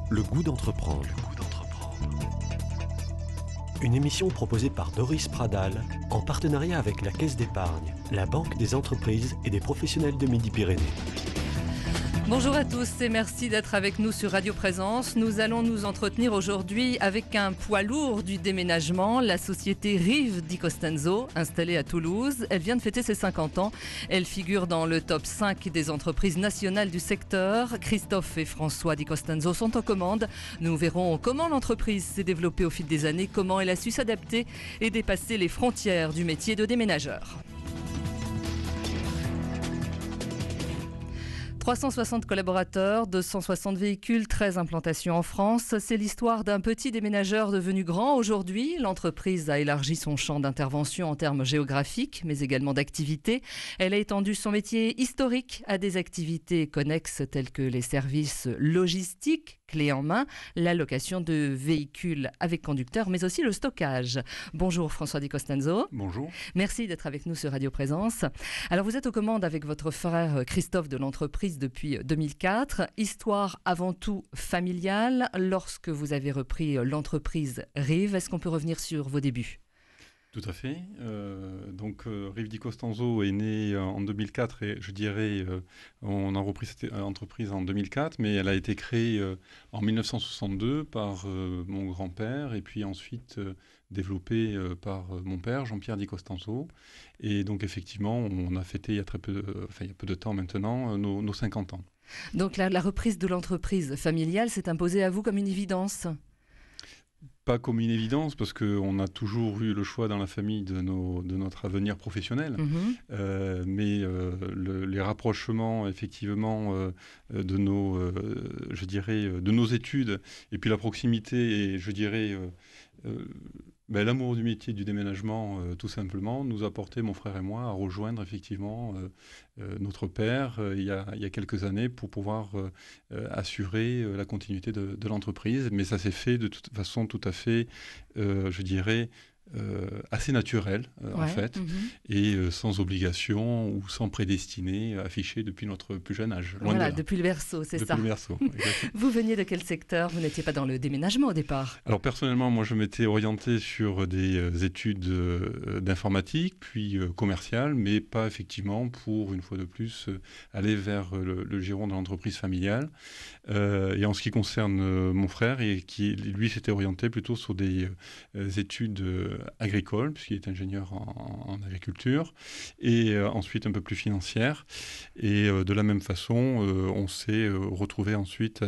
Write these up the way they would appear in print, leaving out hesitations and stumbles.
Le goût d'entreprendre. Une émission proposée par Doris Pradal en partenariat avec la Caisse d'épargne, la Banque des entreprises et des professionnels de Midi-Pyrénées. Bonjour à tous et merci d'être avec nous sur Radio Présence. Nous allons nous entretenir aujourd'hui avec un poids lourd du déménagement, la société Rive Di Costanzo, installée à Toulouse. Elle vient de fêter ses 50 ans. Elle figure dans le top 5 des entreprises nationales du secteur. Christophe et François Di Costanzo sont aux commandes. Nous verrons comment l'entreprise s'est développée au fil des années, comment elle a su s'adapter et dépasser les frontières du métier de déménageur. 360 collaborateurs, 260 véhicules, 13 implantations en France. C'est l'histoire d'un petit déménageur devenu grand. Aujourd'hui, l'entreprise a élargi son champ d'intervention en termes géographiques, mais également d'activités. Elle a étendu son métier historique à des activités connexes telles que les services logistiques, clés en main, la location de véhicules avec conducteur, mais aussi le stockage. Bonjour François Di Costanzo. Bonjour. Merci d'être avec nous sur Radio Présence. Alors vous êtes aux commandes avec votre frère Christophe de l'entreprise depuis 2004. Histoire avant tout familiale. Lorsque vous avez repris l'entreprise Rive, est-ce qu'on peut revenir sur vos débuts ? Tout à fait. Rive Di Costanzo est né en 2004 et je dirais on a repris cette entreprise en 2004, mais elle a été créée en 1962 par mon grand-père et puis ensuite développée par mon père, Jean-Pierre Di Costanzo. Et donc effectivement, on a fêté il y a peu de temps maintenant nos 50 ans. Donc la reprise de l'entreprise familiale s'est imposée à vous comme une évidence ? Pas comme une évidence, parce qu'on a toujours eu le choix dans la famille de notre avenir professionnel. Mais les rapprochements, effectivement, de nos études, et puis la proximité, et je dirais l'amour du métier du déménagement, tout simplement, nous a porté, mon frère et moi, à rejoindre effectivement notre père il y a quelques années pour pouvoir assurer la continuité de l'entreprise. Mais ça s'est fait de toute façon tout à fait, assez naturel en fait, et sans obligation ou sans prédestiné affiché depuis notre plus jeune âge. Voilà, depuis le berceau, c'est ça. Depuis le berceau, exactement. Vous veniez de quel secteur ? Vous n'étiez pas dans le déménagement au départ ? Alors personnellement, moi je m'étais orienté sur des études d'informatique, puis commerciales, mais pas effectivement pour, une fois de plus, aller vers le giron de l'entreprise familiale. Et en ce qui concerne mon frère, et qui lui s'était orienté plutôt sur des études agricole, puisqu'il est ingénieur en agriculture, et ensuite un peu plus financière. Et de la même façon, on s'est retrouvés ensuite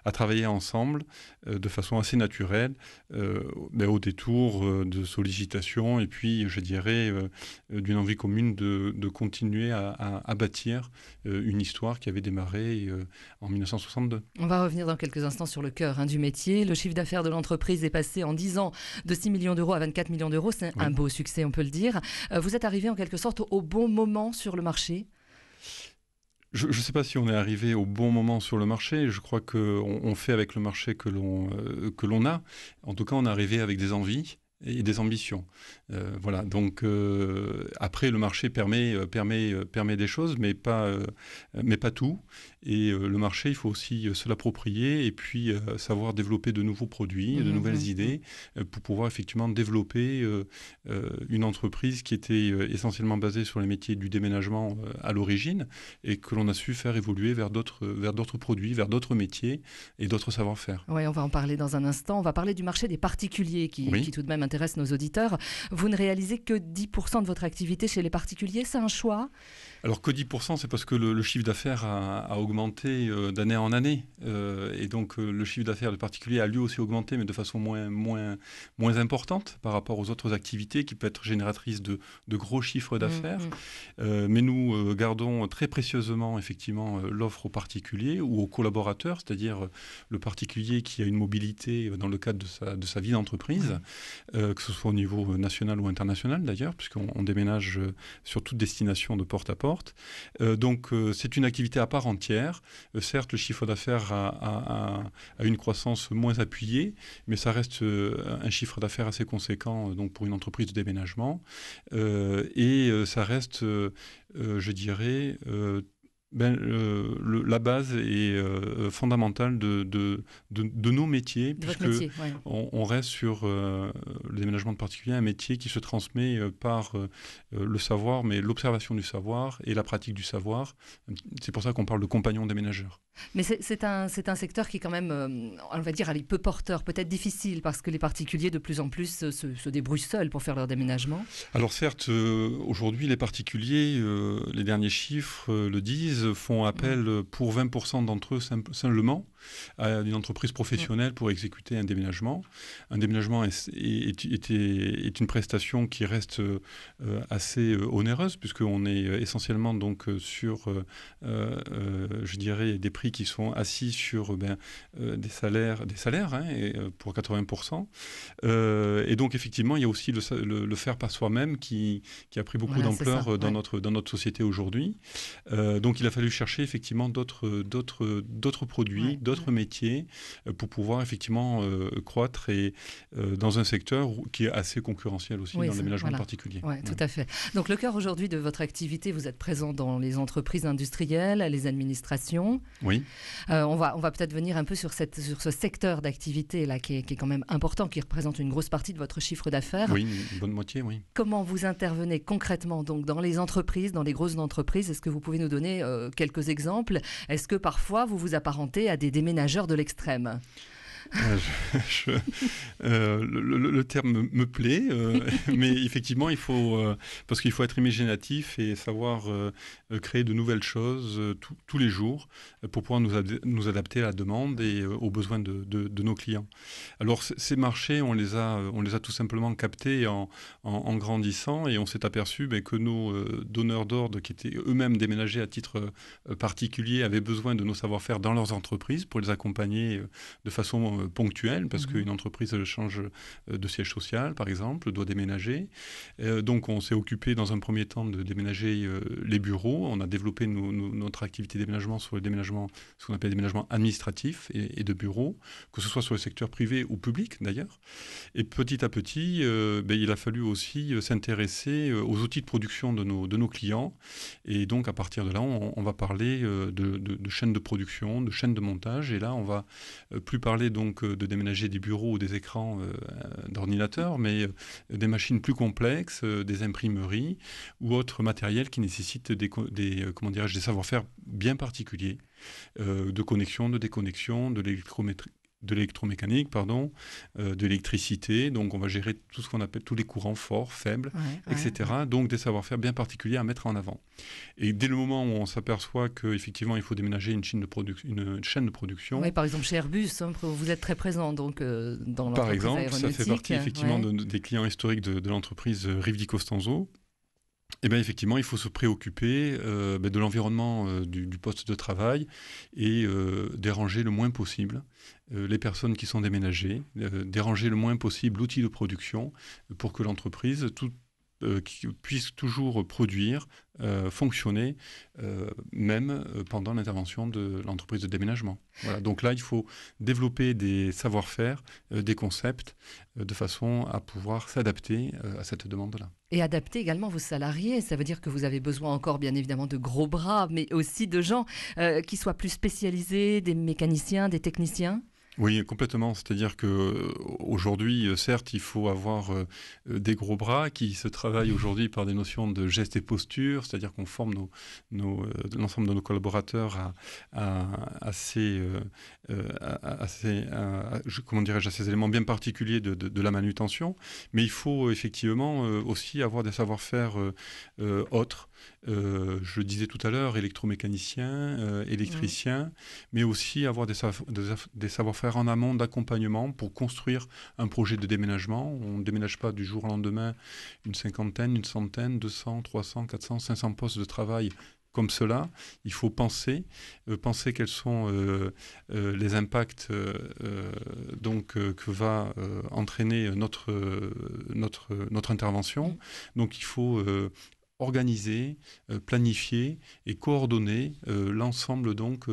à travailler ensemble de façon assez naturelle, au détour de sollicitations, et puis, je dirais, d'une envie commune de continuer à bâtir une histoire qui avait démarré en 1962. On va revenir dans quelques instants sur le cœur du métier. Le chiffre d'affaires de l'entreprise est passé en 10 ans de 6 millions d'euros à 24 millions d'euros. C'est un beau succès, on peut le dire. Vous êtes arrivé en quelque sorte au bon moment sur le marché ? Je ne sais pas si on est arrivé au bon moment sur le marché. Je crois qu'on fait avec le marché que l'on a. En tout cas, on est arrivé avec des envies et des ambitions. Voilà. Donc après, le marché permet des choses, mais pas tout. Et le marché, il faut aussi se l'approprier et puis savoir développer de nouveaux produits, de nouvelles idées, pour pouvoir effectivement développer une entreprise qui était essentiellement basée sur les métiers du déménagement à l'origine, et que l'on a su faire évoluer vers d'autres produits, vers d'autres métiers et d'autres savoir-faire. Oui, on va en parler dans un instant. On va parler du marché des particuliers qui tout de même intéresse nos auditeurs. Vous ne réalisez que 10% de votre activité chez les particuliers, c'est un choix ? Alors que 10%, c'est parce que le chiffre d'affaires a augmenté d'année en année. Et donc le chiffre d'affaires de particulier a lui aussi augmenté, mais de façon moins importante par rapport aux autres activités qui peuvent être génératrices de gros chiffres d'affaires. Mais nous gardons très précieusement effectivement l'offre aux particuliers ou aux collaborateurs, c'est-à-dire le particulier qui a une mobilité dans le cadre de sa vie d'entreprise, que ce soit au niveau national ou international d'ailleurs, puisqu'on déménage sur toute destination de porte à porte. Donc c'est une activité à part entière. Certes, le chiffre d'affaires a une croissance moins appuyée, mais ça reste un chiffre d'affaires assez conséquent donc pour une entreprise de déménagement. Et ça reste, je dirais, La base est fondamentale de nos métiers, De votre puisque métier, ouais. on reste sur le déménagement de particulier, un métier qui se transmet par le savoir, mais l'observation du savoir et la pratique du savoir. C'est pour ça qu'on parle de compagnons déménageurs. Mais c'est un secteur qui est quand même, on va dire, allez, peu porteur, peut-être difficile, parce que les particuliers de plus en plus se débrouillent seuls pour faire leur déménagement. Alors certes, aujourd'hui, les particuliers, les derniers chiffres le disent, font appel pour 20% d'entre eux simplement à une entreprise professionnelle pour exécuter un déménagement. Un déménagement est une prestation qui reste assez onéreuse, puisqu'on est essentiellement donc sur, je dirais, des prix qui sont assis sur des salaires pour 80%. Et donc effectivement, il y a aussi le faire par soi-même qui a pris beaucoup d'ampleur dans notre société aujourd'hui. Donc il a fallu chercher effectivement d'autres produits, d'autres métiers pour pouvoir effectivement croître et dans un secteur qui est assez concurrentiel aussi dans le déménagement particulier. Oui, tout à fait. Donc le cœur aujourd'hui de votre activité, vous êtes présent dans les entreprises industrielles, les administrations. Oui. On va peut-être venir un peu sur ce secteur d'activité là qui est quand même important, qui représente une grosse partie de votre chiffre d'affaires. Oui, une bonne moitié, oui. Comment vous intervenez concrètement donc dans les entreprises, dans les grosses entreprises? Est-ce que vous pouvez nous donner quelques exemples? Est-ce que parfois vous vous apparentez à des déménageurs de l'extrême? Le terme me plaît, mais effectivement, parce qu'il faut être imaginatif et savoir créer de nouvelles choses tous les jours pour pouvoir nous adapter à la demande et aux besoins de nos clients. Alors, ces marchés, on les a tout simplement captés en grandissant, et on s'est aperçu que nos donneurs d'ordre, qui étaient eux-mêmes déménagés à titre particulier, avaient besoin de nos savoir-faire dans leurs entreprises pour les accompagner de façon ponctuelle, parce qu'une entreprise change de siège social, par exemple, doit déménager. Donc, on s'est occupé dans un premier temps de déménager les bureaux. On a développé notre activité de déménagement sur le déménagement, ce qu'on appelle le déménagement administratif et de bureaux, que ce soit sur le secteur privé ou public, d'ailleurs. Et petit à petit, il a fallu aussi s'intéresser aux outils de production de nos clients. Et donc, à partir de là, on va parler de chaînes de production, de chaînes de montage. Et là, on va plus parler donc de déménager des bureaux ou des écrans d'ordinateurs, mais des machines plus complexes, des imprimeries ou autres matériels qui nécessitent des savoir-faire bien particuliers, de connexion, de déconnexion, de l'électromécanique, de l'électricité. Donc, on va gérer tout ce qu'on appelle tous les courants forts, faibles, etc. Donc, des savoir-faire bien particuliers à mettre en avant. Et dès le moment où on s'aperçoit qu'effectivement, il faut déménager une chaîne de production... Oui, par exemple, chez Airbus, vous êtes très présent donc, dans l'entreprise par exemple, aéronautique. Ça fait partie effectivement des clients historiques de l'entreprise Rive di Costanzo. Eh bien, effectivement, il faut se préoccuper de l'environnement du poste de travail et déranger le moins possible les personnes qui sont déménagées, déranger le moins possible l'outil de production pour que l'entreprise puisse toujours produire, fonctionner, même pendant l'intervention de l'entreprise de déménagement. Voilà. Donc là, il faut développer des savoir-faire, des concepts, de façon à pouvoir s'adapter à cette demande-là. Et adapter également vos salariés, ça veut dire que vous avez besoin encore bien évidemment de gros bras, mais aussi de gens qui soient plus spécialisés, des mécaniciens, des techniciens? Oui, complètement. C'est-à-dire qu'aujourd'hui, certes, il faut avoir des gros bras qui se travaillent aujourd'hui par des notions de gestes et postures, c'est-à-dire qu'on forme l'ensemble de nos collaborateurs à ces éléments bien particuliers de la manutention. Mais il faut effectivement aussi avoir des savoir-faire autres. Je disais tout à l'heure, électromécanicien, électricien, mais aussi avoir des savoir-faire en amont d'accompagnement pour construire un projet de déménagement. On ne déménage pas du jour au lendemain une cinquantaine, une centaine, 200, 300, 400, 500 postes de travail comme cela. Il faut penser quels sont les impacts que va entraîner notre intervention. Donc il faut organiser, planifier et coordonner l'ensemble donc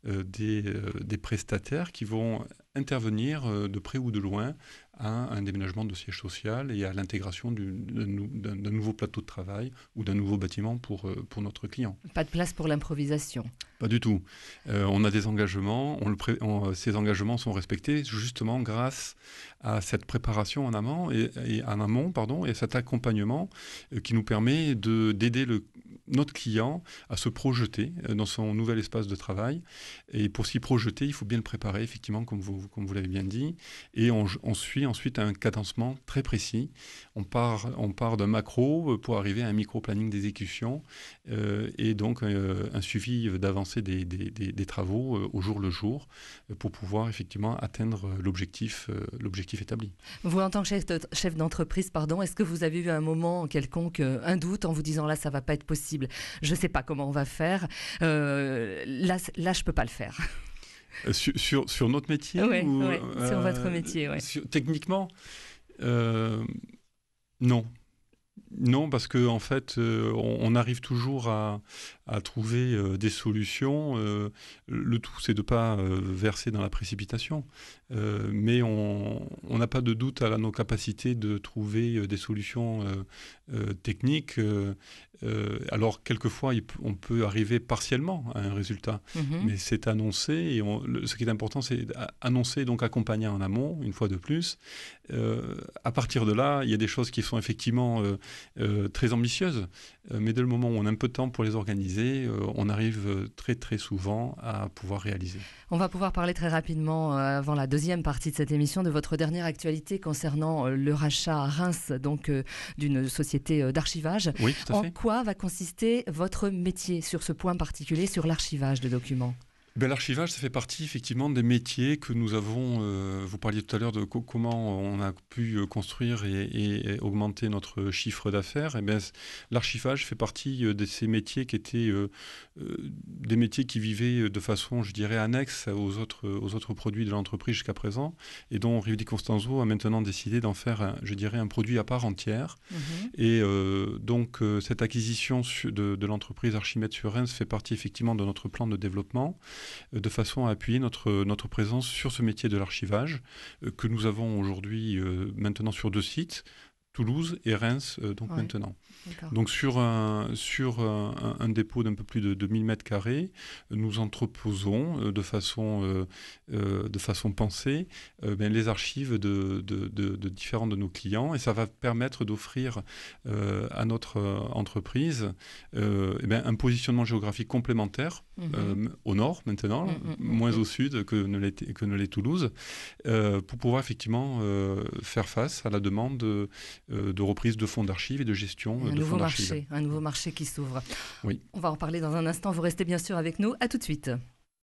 des prestataires qui vont intervenir de près ou de loin à un déménagement de siège social et à l'intégration d'un nouveau plateau de travail ou d'un nouveau bâtiment pour notre client. Pas de place pour l'improvisation. Pas du tout. On a des engagements, ces engagements sont respectés justement grâce à cette préparation en amont et cet accompagnement qui nous permet d'aider notre client à se projeter dans son nouvel espace de travail. Et pour s'y projeter, il faut bien le préparer, effectivement, comme vous l'avez bien dit. Et on suit ensuite un cadencement très précis. On part d'un macro pour arriver à un micro-planning d'exécution et donc un suivi d'avancée des travaux au jour le jour pour pouvoir effectivement atteindre l'objectif établi. Vous, en tant que chef d'entreprise, est-ce que vous avez eu un moment quelconque, un doute en vous disant là, ça ne va pas être possible, je ne sais pas comment on va faire, là je ne peux pas le faire. Sur notre métier Oui, sur votre métier. Ouais. Techniquement, non. Non, parce qu'en fait, on arrive toujours à trouver des solutions. Le tout, c'est de ne pas verser dans la précipitation. Mais on n'a pas de doute à nos capacités de trouver des solutions techniques. Alors, quelquefois, on peut arriver partiellement à un résultat. Mais c'est annoncé. Et ce qui est important, c'est annoncer, donc accompagner en amont, une fois de plus. À partir de là, il y a des choses qui sont effectivement très ambitieuses, mais dès le moment où on a un peu de temps pour les organiser, on arrive très très souvent à pouvoir réaliser. On va pouvoir parler très rapidement, avant la deuxième partie de cette émission, de votre dernière actualité concernant le rachat à Reims d'une société d'archivage. Oui, tout à fait. En quoi va consister votre métier sur ce point particulier, sur l'archivage de documents ? L'archivage, ça fait partie effectivement des métiers que nous avons. Vous parliez tout à l'heure de comment on a pu construire et augmenter notre chiffre d'affaires. L'archivage fait partie de ces métiers qui étaient des métiers qui vivaient de façon, je dirais, annexe aux autres produits de l'entreprise jusqu'à présent, et dont Rive di Costanzo a maintenant décidé d'en faire, un produit à part entière. Et donc cette acquisition de l'entreprise Archimède sur Reims fait partie effectivement de notre plan de développement, de façon à appuyer notre présence sur ce métier de l'archivage que nous avons aujourd'hui maintenant sur 2 sites, Toulouse et Reims maintenant. D'accord. Donc sur un dépôt d'un peu plus de 1000 m², nous entreposons de façon pensée les archives de différents de nos clients, et ça va permettre d'offrir à notre entreprise un positionnement géographique complémentaire au nord maintenant, moins au sud que ne l'est Toulouse, pour pouvoir effectivement faire face à la demande de reprise de fonds d'archives et de gestion de fonds d'archives. Un nouveau marché qui s'ouvre. Oui. On va en parler dans un instant. Vous restez bien sûr avec nous. À tout de suite.